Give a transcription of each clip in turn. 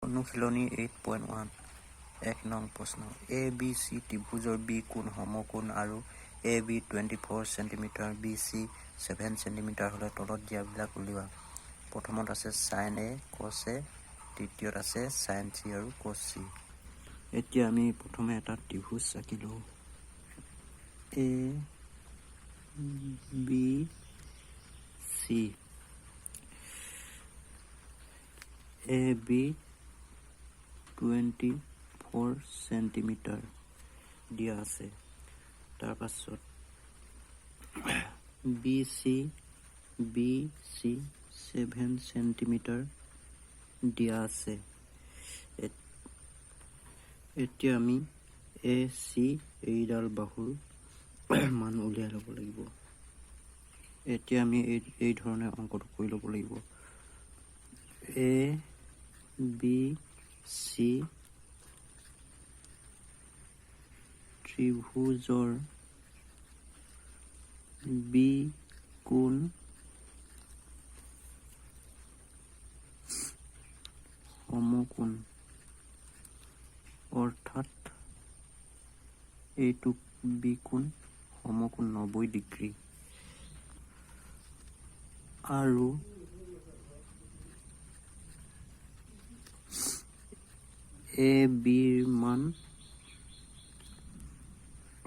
অনুশীলনী 8.1 1 নং প্ৰশ্ন এ বি চি ত্ৰিভুজৰ বি কোণ সমকোণ আৰু A B 24 centimetre B C 7 centimetre হলে তলত দিয়াবিলাক উলিওৱা। প্ৰথমত আছে সাইন এ কস এ, দ্বিতীয়ত আছে সাইন চি আৰু কস চি। এতিয়া আমি প্ৰথমে এটা ত্ৰিভুজ আঁকিলো এ বি চি। এ বি 24 সেন্টিমিটাৰ দিয়া আছে। তাৰ পাছত বি চি 7 সেন্টিমিটাৰ দিয়া আছে। এতিয়া আমি এ চি এইডাল বাহুৰ মান উলিয়াই ল'ব লাগিব। এতিয়া আমি এই ধৰণে অংকটো কৰি ল'ব লাগিব। এ বি চি ত্ৰিভুজৰ বি কোণ সমকোণ, অৰ্থাৎ এইটো বি কোণ সমকোণ 90 ডিগ্ৰী আৰু এ বিৰ মান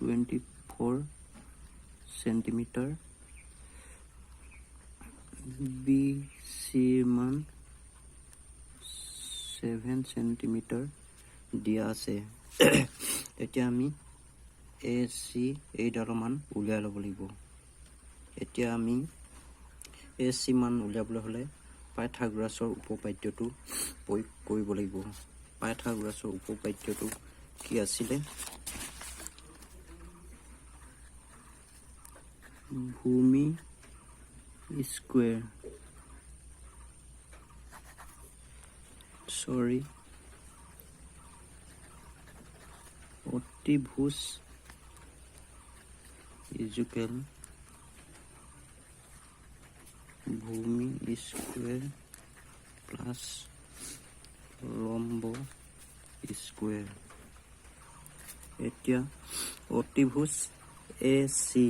24 সেন্টিমিটাৰ, বি চিৰ মান 7 সেন্টিমিটাৰ দিয়া আছে। এতিয়া আমি এ চি এইডালৰ মান উলিয়াই ল'ব লাগিব। এতিয়া আমি এ চি মান উলিয়াবলৈ হ'লে পাইথাগোৰাছৰ উপপাদ্যটো প্ৰয়োগ কৰিব লাগিব। পাইথাগোৰাছৰ উপপাদ্যটো কি আছিলে? ভূমি স্কুৱেৰ অতিভুজ ইজুকেল ভূমি স্কুৱেৰ প্লাছ লম্ব স্কুৱেৰ। এতিয়া অতিভুজ এ চি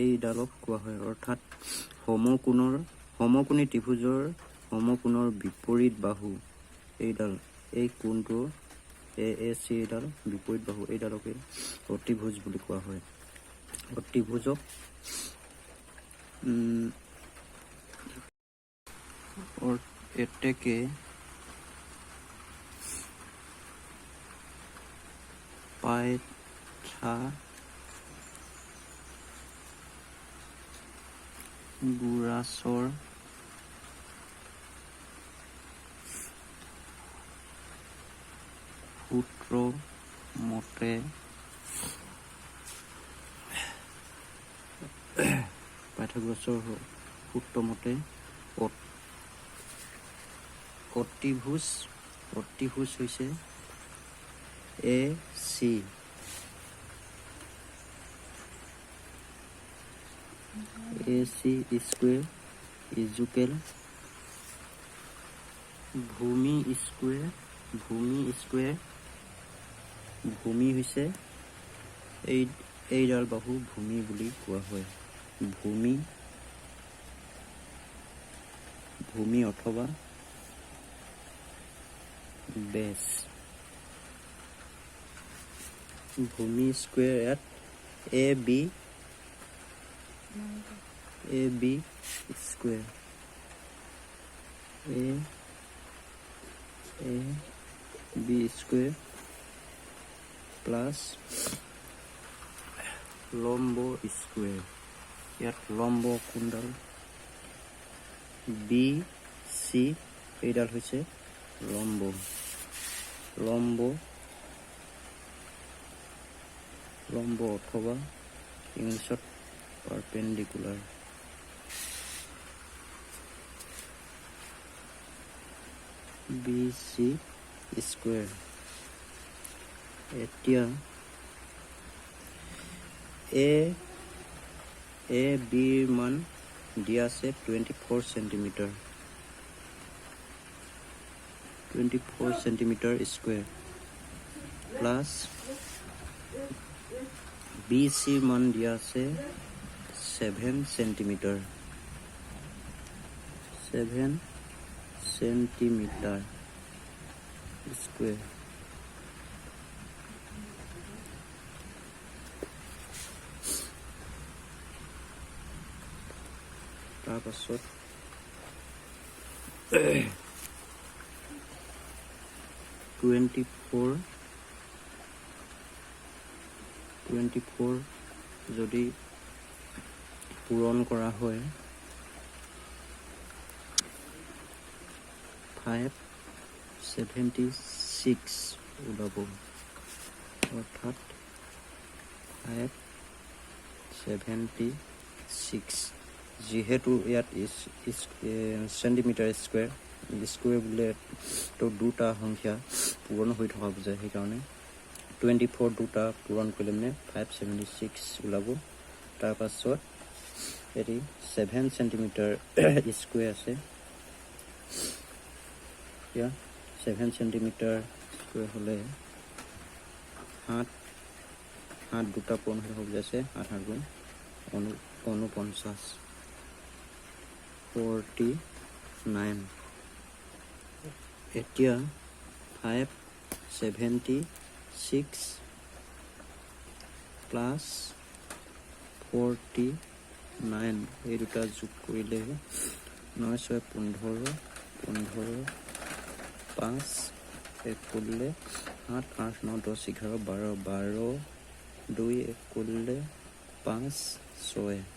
এইডালক কোৱা হয়, অৰ্থাৎ সমকোণী ত্ৰিভুজৰ সমকোণৰ বিপৰীত বাহু এইডাল, এই কোণটো এ চি এইডাল বিপৰীত বাহু এইডালকে অতিভুজ বুলি কোৱা হয়। অতিভুজক এতেকে পাইথাগোৰাছৰ সূত্ৰ মতে অতিভুজ হৈছে এ চি স্কুৱেৰ ইজুকেল ভূমি হৈছে এইডাল বাহু ভূমি বুলি কোৱা হয়। ভূমি অথবা বেছ। ভূমি স্কুৱেৰ ইয়াত A B square A B square plus লম্ব স্কুৱেৰ। ইয়াত লম্ব কোণডাল বি চি এইডাল হৈছে লম্ব অথবা ইংলিছত পাৰপেণ্ডিকুলাৰ। B C square. এতিয়া এ বিৰ মান দিয়া আছে 24 centimetre. 24 centimeter square plus BC মান দিয়া আছে 7 centimeter 7 centimeter square তাৰপাছত 24 যদি পূৰণ কৰা হয় 576 ওলাব অৰ্থাৎ 576 যেহেতু ইয়াত সেন্টিমিটাৰ স্কুৱেৰ বোলে তো দুটা সংখ্যা পূৰণ হৈ থকা বুজায় সেইকাৰণে 24 দুটা পূৰণ কৰিলে মানে 576 ওলাব তাৰপাছত এটি 7 centimeter স্কুৱেৰ আছে এতিয়া 7 centimeter স্কুৱেৰ হ'লে 7 দুটা পূৰণ হৈ থকা বুজাইছে 8 গুণ 49 49 এতিয়া 576 প্লাছ 49 এই দুটা যোগ কৰিলে 9 6 15 5 এক কৰিলে 7 8 9 10 11 12 2 এক কৰিলে 5 6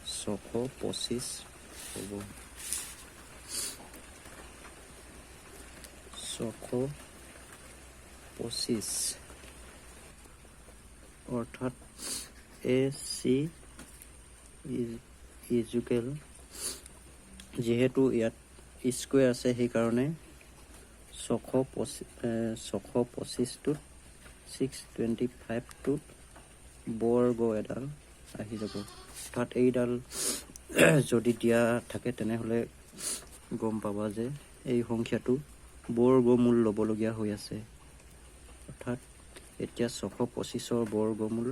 625 হ'ব 625 অৰ্থাৎ AC ইজুকেল যেহেতু ইয়াত স্কুৱেৰ আছে সেইকাৰণে 625টোত 625টোত বৰ্গ এডাল আহি যাব অৰ্থাৎ এইডাল যদি দিয়া থাকে তেনেহ'লে গম পাবা যে এই সংখ্যাটো বৰ্গমূল ল'বলগীয়া হৈ আছে অৰ্থাৎ এতিয়া 625ৰ বৰ্গমূল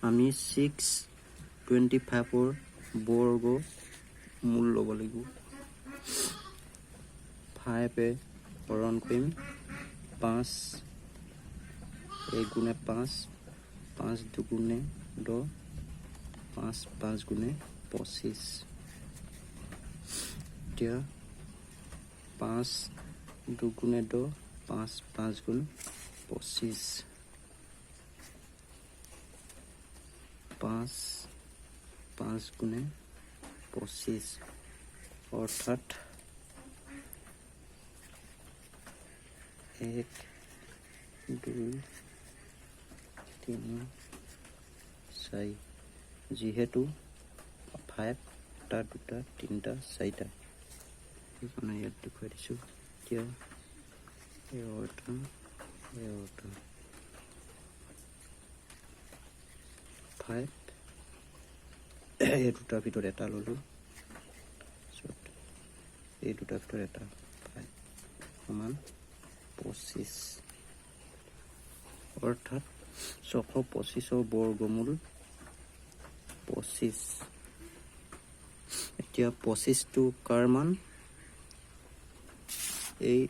আমি 625ৰ বৰ্গমূল ল'ব লাগিব 5 হৰণ কৰিম 5 1 গুণে 5 5 দুগুণে 10 5 5 গুণে 25 এতিয়া 5 দুগুণে 10 5 5 গুণ 25 5 5 গুণে 25 অৰ্থাৎ 1 2 3 4 যেহেতু 5 টা 2টা 3টা 4টা সেইকাৰণে ইয়াত দেখুৱাই দিছোঁ এতিয়া এওঁটা 5 এই দুটাৰ ভিতৰত এটা ল'লোঁ এই দুটাৰ ভিতৰত এটা 5 সমান 25 অৰ্থাৎ 625ৰ বৰ্গমূল 25 এতিয়া 25টো কাৰ মান এই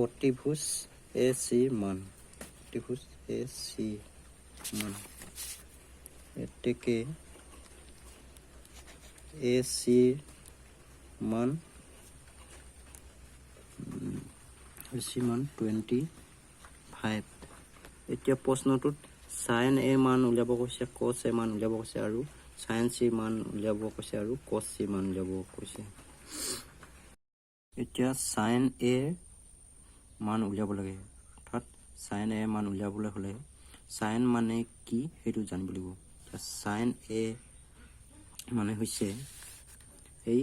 অতিভুজ AC মান অতিভুজ AC মান এতেকে AC মান 25 এতিয়া প্ৰশ্নটোত sin A মান উলিয়াব কৈছে cos A মান উলিয়াব কৈছে আৰু sin C মান উলিয়াব কৈছে আৰু cos C মান উলিয়াব কৈছে এতিয়া sin A মান উলিয়াব লাগে অৰ্থাৎ sin A মান উলিয়াবলৈ হ'লে sin মানে কি সেইটো জানিব লাগিব sin A মানে হৈছে এই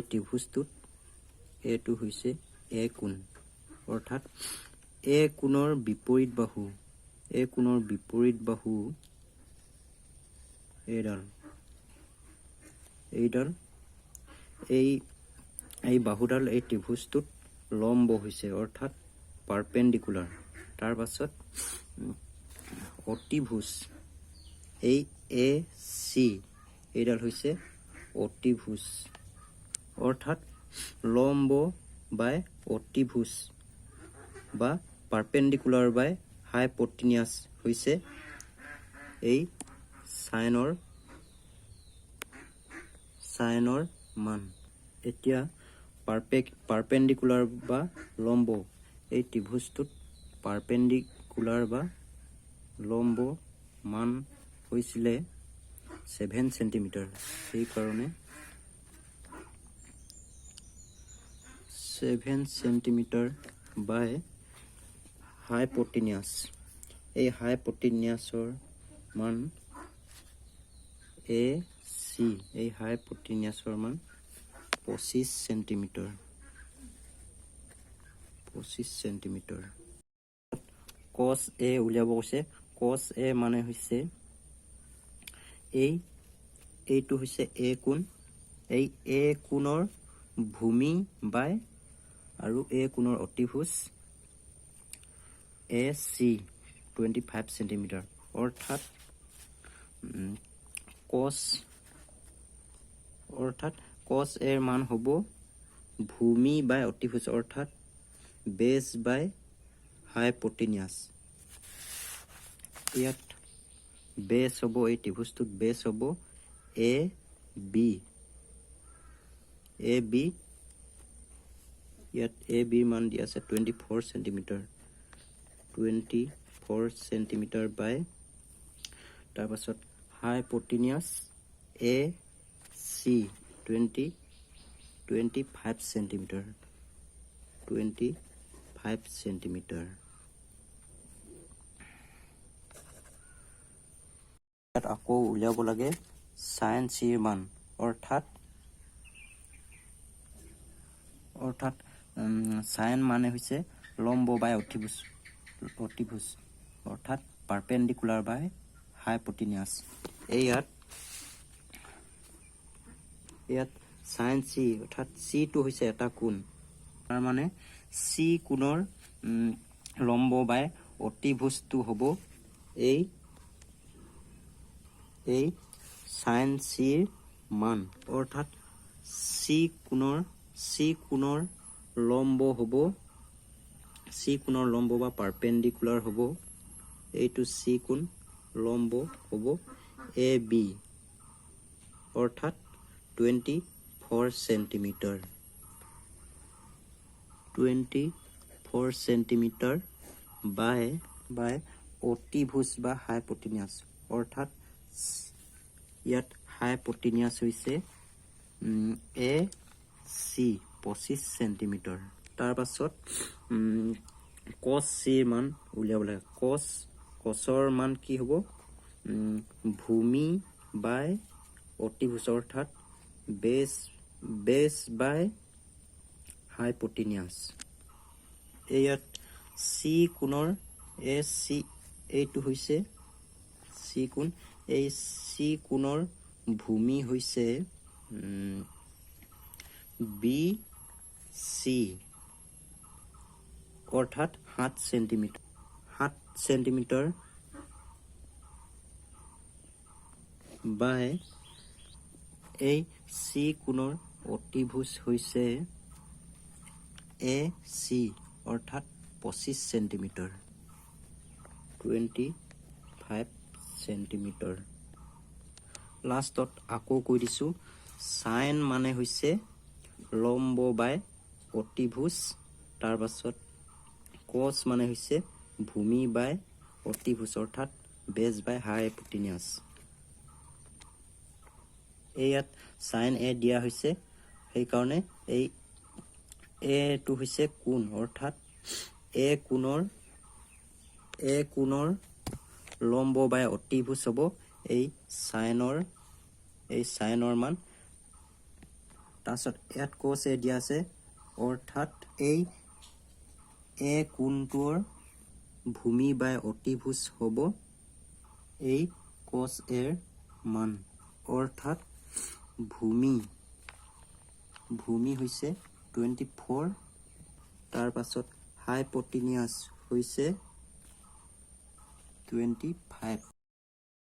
ত্ৰিভুজটোত এটো হৈছে A কোণ অৰ্থাৎ A কোণৰ বিপৰীত বাহু এইডাল এই বাহুডাল এই ত্ৰিভুজটোত লম্ব হৈছে অৰ্থাৎ পাৰপেণ্ডিকুলাৰ। তাৰ পাছত অতিভুজ, এই এ চি এইডাল হৈছে অতিভুজ অৰ্থাৎ লম্ব বাই অতিভুজ বা পাৰপেণ্ডিকুলাৰ বাই হাইপটেনিয়াছ হৈছে এই সাইনৰ মান। এতিয়া পাৰপেণ্ডিকুলাৰ বা লম্ব, এই ত্ৰিভুজটোত পাৰপেণ্ডিকুলাৰ বা লম্ব মান হৈছিলে 7 সেণ্টিমিটাৰ। সেইকাৰণে 7 সেণ্টিমিটাৰ বাই হাইপটেনিয়াছ, এই হাইপটেনিয়াছৰ মান এ চি, এই হাইপটেনিয়াছৰ মান 25 সেণ্টিমিটাৰ। 25 সেণ্টিমিটাৰ। কছ এ উলিয়াব কৈছে। কছ এ মানে হৈছে এইটো হৈছে এ কোণ, এই এ কোণৰ ভূমি বাই আৰু এ কোণৰ অতিভুজ এ চি 25 সেণ্টিমিটাৰ অৰ্থাৎ কছ এৰ মান হ'ব ভূমি বাই অতিভুজ অৰ্থাৎ বেছ বাই হাইপটেনিয়াছ। ইয়াত বেছ হ'ব, এই ত্ৰিভুজটোত বেছ হ'ব এ বি। ইয়াত এ বিৰ মান দিয়া আছে 24 সেণ্টিমিটাৰ। 24 সেণ্টিমিটাৰ বাই তাৰপাছত হাইপটেনিয়াছ এ চি 25 সেণ্টিমিটাৰ। 25 সেণ্টিমিটাৰ। ইয়াত আকৌ উলিয়াব লাগে সাইন চিৰ মান অৰ্থাৎ সাইন মানে হৈছে লম্ব বাই অতিভুজ অৰ্থাৎ পাৰপেণ্ডিকুলাৰ বাই হাইপটেনিয়াছ। ইয়াত সাইন চি অৰ্থাৎ চিটো হৈছে এটা কোণ, তাৰ মানে চি কোণৰ লম্ব বাই অতিভুজটো হ'ব এই সাইন চিৰ মান অৰ্থাৎ চি কোণৰ লম্ব হ'ব, চি কোণৰ লম্ব বা পাৰপেণ্ডিকুলাৰ হ'ব, এইটো চি কোণ লম্ব হ'ব এ বি অৰ্থাৎ 24 সেণ্টিমিটাৰ। 24 সেণ্টিমিটাৰ বাই অতিভুজ বা হাইপটেনিয়াছ অৰ্থাৎ ইয়াত হাইপটেনিয়াছ হৈছে এ চি 25 সেণ্টিমিটাৰ। তাৰ পাছত কছ চিৰ মান উলিয়াব লাগে। কছৰ মান কি হ'ব ভূমি বাই অতিভুজ অৰ্থাৎ বেছ বাই হাইপটেনিয়াছ। ইয়াত চি কোণৰ এইটো হৈছে চি কোণ, এই চি কোণৰ ভূমি হৈছে বি চি অৰ্থাৎ 7 সেণ্টিমিটাৰ বাই এই চি কোণৰ অতিভুজ হৈছে এ চি অৰ্থাৎ 25 সেণ্টিমিটাৰ। 25 সেণ্টিমিটাৰ। লাষ্টত আকৌ কৈ দিছোঁ, সাইন মানে হৈছে লম্ব বাই অতিভুজ, তাৰ পাছত কছ মানে হৈছে ভূমি বাই অতিভুজ অৰ্থাৎ বেছ বাই হাইপটেনিয়াছ। ইয়াত সাইন এ দিয়া হৈছে, সেইকাৰণে এই এটো হৈছে কোণ অৰ্থাৎ এ কোণৰ লম্ব বাই অতিভুজ হ'ব এই সাইনৰ মান। তাৰপিছত ইয়াত কছ এ দিয়া আছে অৰ্থাৎ এই এ কোণটোৰ ভূমি বাই অতিভুজ হ'ব এই কছ এৰ মান অৰ্থাৎ ভূমি হৈছে 24 তাৰ পাছত হাইপটেনিয়াছ হৈছে 25